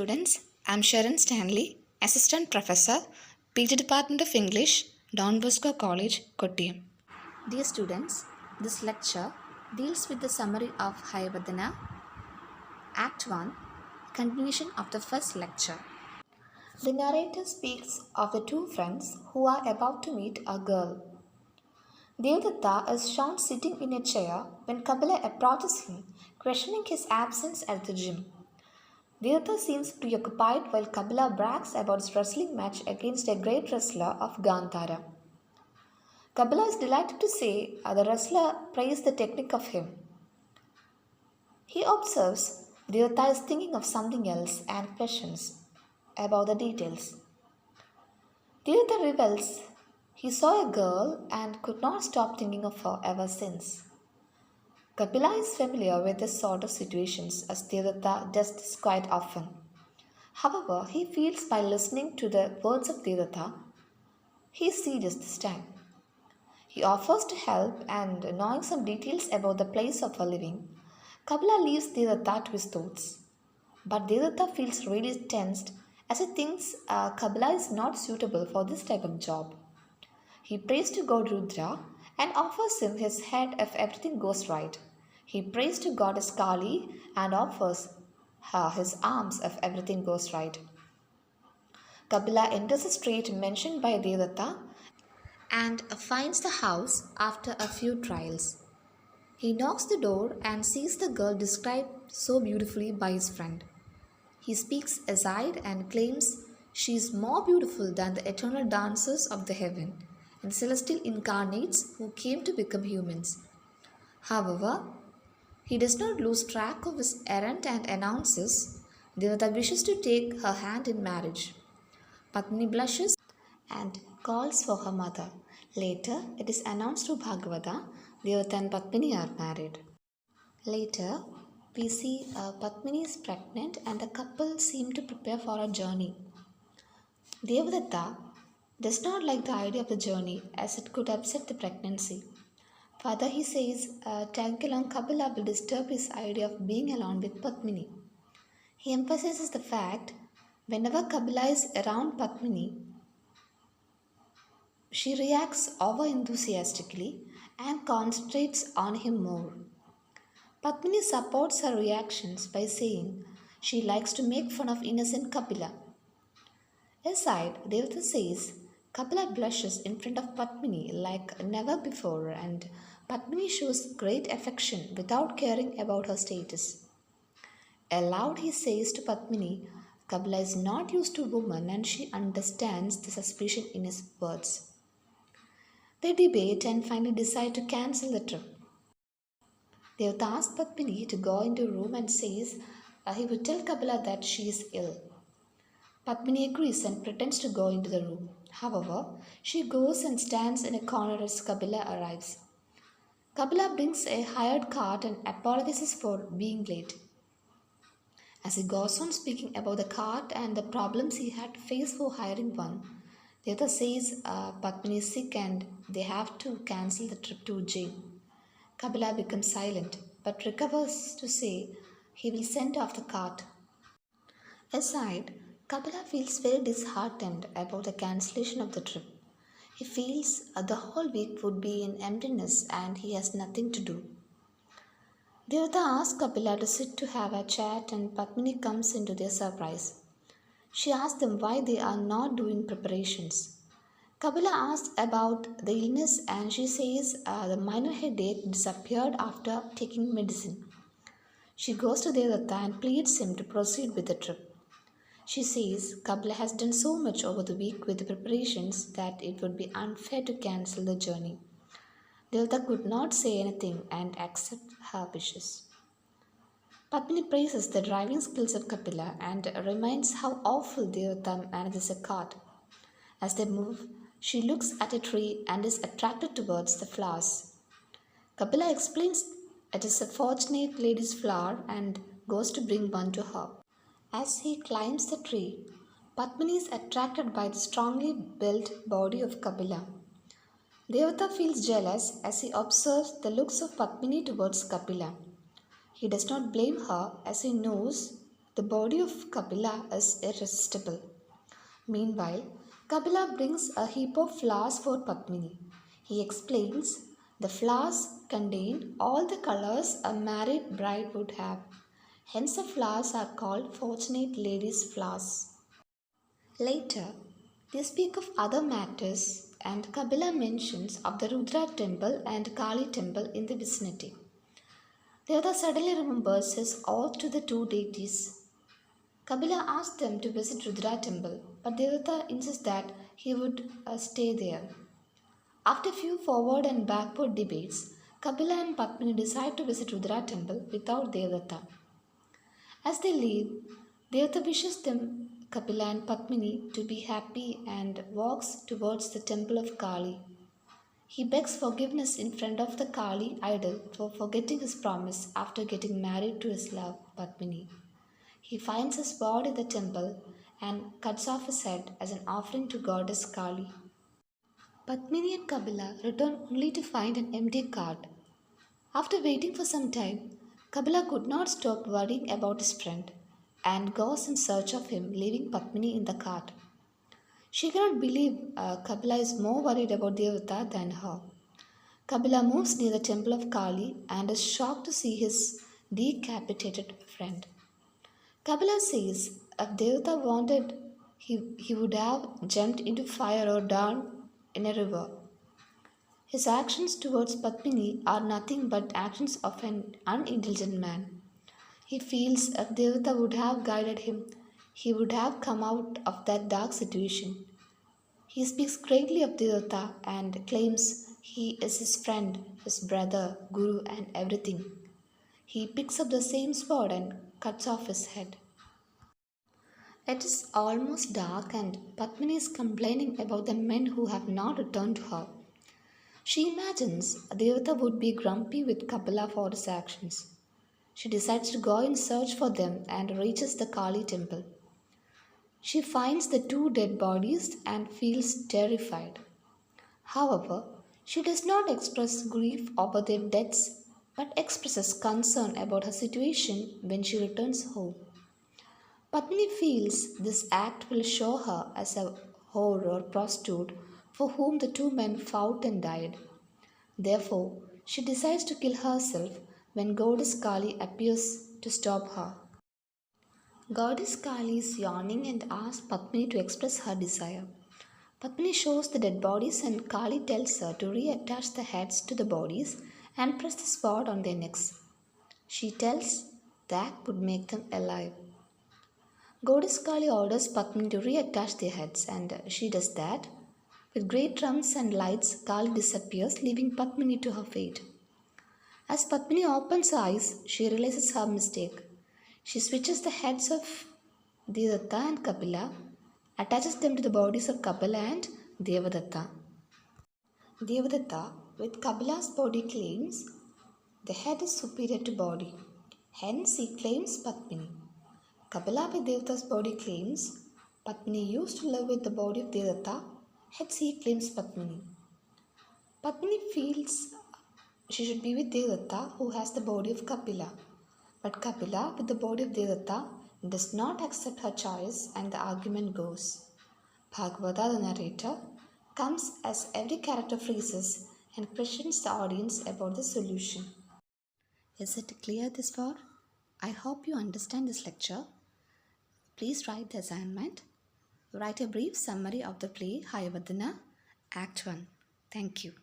students, I'm Sharon Stanley, Assistant Professor, PG Department of English, Don Bosco College, Kottayam. Dear students, this lecture deals with the summary of Hayavadana, Act 1, continuation of the first lecture. The narrator speaks of the two friends who are about to meet a girl. Devadatta is shown sitting in a chair when Kapila approaches him, questioning his absence at the gym. Devadatta seems preoccupied while Kapila brags about his wrestling match against a great wrestler of Gandhara. Kapila is delighted to say the wrestler praised the technique of him. He observes Devadatta is thinking of something else and questions about the details. Devadatta reveals he saw a girl and could not stop thinking of her ever since. Kapila is familiar with this sort of situations as Devadatta does this quite often. However, he feels by listening to the words of Devadatta, he is serious this time. He offers to help and knowing some details about the place of her living, Kapila leaves Devadatta to his thoughts. But Devadatta feels really tensed as he thinks Kapila is not suitable for this type of job. He prays to God Rudra and offers him his head if everything goes right. He prays to goddess Kali and offers her his arms if everything goes right. Kapila enters the street mentioned by Devadatta and finds the house after a few trials. He knocks the door and sees the girl described so beautifully by his friend. He speaks aside and claims she is more beautiful than the eternal dancers of the heaven and celestial incarnates who came to become humans. However, he does not lose track of his errand and announces Devadatta wishes to take her hand in marriage. Padmini blushes and calls for her mother. Later, it is announced to Bhagavata, Devadatta and Padmini are married. Later, we see Padmini is pregnant and the couple seem to prepare for a journey. Devadatta does not like the idea of the journey as it could upset the pregnancy. Further, he says tagging along Kapila will disturb his idea of being alone with Padmini. He emphasizes the fact whenever Kapila is around Padmini, she reacts over enthusiastically and concentrates on him more. Padmini supports her reactions by saying she likes to make fun of innocent Kapila. Aside, Devadatta says Kapila blushes in front of Padmini like never before and Padmini shows great affection without caring about her status. Aloud he says to Padmini, Kapila is not used to women and she understands the suspicion in his words. They debate and finally decide to cancel the trip. Devadatta asks Padmini to go into a room and says he would tell Kapila that she is ill. Padmini agrees and pretends to go into the room. However, she goes and stands in a corner as Kapila arrives. Kapila brings a hired cart and apologizes for being late. As he goes on speaking about the cart and the problems he had to face for hiring one, Devadatta says Padmini is sick and they have to cancel the trip to Ujjain. Kapila becomes silent but recovers to say he will send off the cart. Aside, Kapila feels very disheartened about the cancellation of the trip. He feels the whole week would be in emptiness and he has nothing to do. Devadatta asks Kapila to sit to have a chat and Padmini comes into their surprise. She asks them why they are not doing preparations. Kapila asks about the illness and she says the minor headache disappeared after taking medicine. She goes to Devadatta and pleads him to proceed with the trip. She says Kapila has done so much over the week with the preparations that it would be unfair to cancel the journey. Devadatta could not say anything and accept her wishes. Padmini praises the driving skills of Kapila and reminds how awful Devadatta manages a cart. As they move, she looks at a tree and is attracted towards the flowers. Kapila explains it is a fortunate lady's flower and goes to bring one to her. As he climbs the tree, Padmini is attracted by the strongly built body of Kapila. Devadatta feels jealous as he observes the looks of Padmini towards Kapila. He does not blame her as he knows The body of Kapila is irresistible. Meanwhile, Kapila brings a heap of flowers for Padmini. He explains the flowers contain all the colors a married bride would have. Hence, the flowers are called fortunate ladies' flowers. Later, they speak of other matters, and Kapila mentions of the Rudra temple and Kali temple in the vicinity. Devata suddenly remembers his oath to the two deities. Kapila asks them to visit Rudra temple, but Devata insists that he would stay there. After a few forward and backward debates, Kapila and Padmini decide to visit Rudra temple without Devata. As they leave, Devata wishes them, Kapila and Padmini, to be happy and walks towards the temple of Kali. He begs forgiveness in front of the Kali idol for forgetting his promise after getting married to his love, Padmini. He finds his sword in the temple and cuts off his head as an offering to goddess Kali. Padmini and Kapila return only to find an empty cart. After waiting for some time, Kapila could not stop worrying about his friend and goes in search of him, leaving Padmini in the cart. She cannot believe Kapila is more worried about Devata than her. Kapila moves near the temple of Kali and is shocked to see his decapitated friend. Kapila says if Devata wanted, he would have jumped into fire or down in a river. His actions towards Padmini are nothing but actions of an unintelligent man. He feels if Devata would have guided him, he would have come out of that dark situation. He speaks greatly of Devata and claims he is his friend, his brother, guru, and everything. He picks up the same sword and cuts off his head. It is almost dark, and Padmini is complaining about the men who have not returned to her. She imagines Devata would be grumpy with Kapila for his actions. She decides to go in search for them and reaches the Kali temple. She finds the two dead bodies and feels terrified. However, she does not express grief over their deaths but expresses concern about her situation when she returns home. Padmini feels this act will show her as a whore or prostitute for whom the two men fought and died. Therefore, she decides to kill herself when Goddess Kali appears to stop her. Goddess Kali is yawning and asks Padmini to express her desire. Padmini shows the dead bodies and Kali tells her to reattach the heads to the bodies and press the sword on their necks. She tells that would make them alive. Goddess Kali orders Padmini to reattach their heads and she does that. With great drums and lights, Kali disappears, leaving Padmini to her fate. As Padmini opens her eyes, she realizes her mistake. She switches the heads of Devadatta and Kapila, attaches them to the bodies of Kapila and Devadatta. Devadatta, with Kapila's body, claims the head is superior to body. Hence, he claims Padmini. Kapila, with Devadatta's body, claims Padmini used to live with the body of Devadatta. Hence, he claims Padmini. Padmini feels she should be with Devadatta, who has the body of Kapila. But Kapila, with the body of Devadatta, does not accept her choice and the argument goes. Bhagavata, the narrator, comes as every character freezes and questions the audience about the solution. Is it clear this far? I hope you understand this lecture. Please write the assignment. Write a brief summary of the play Hayavadana, Act 1. Thank you.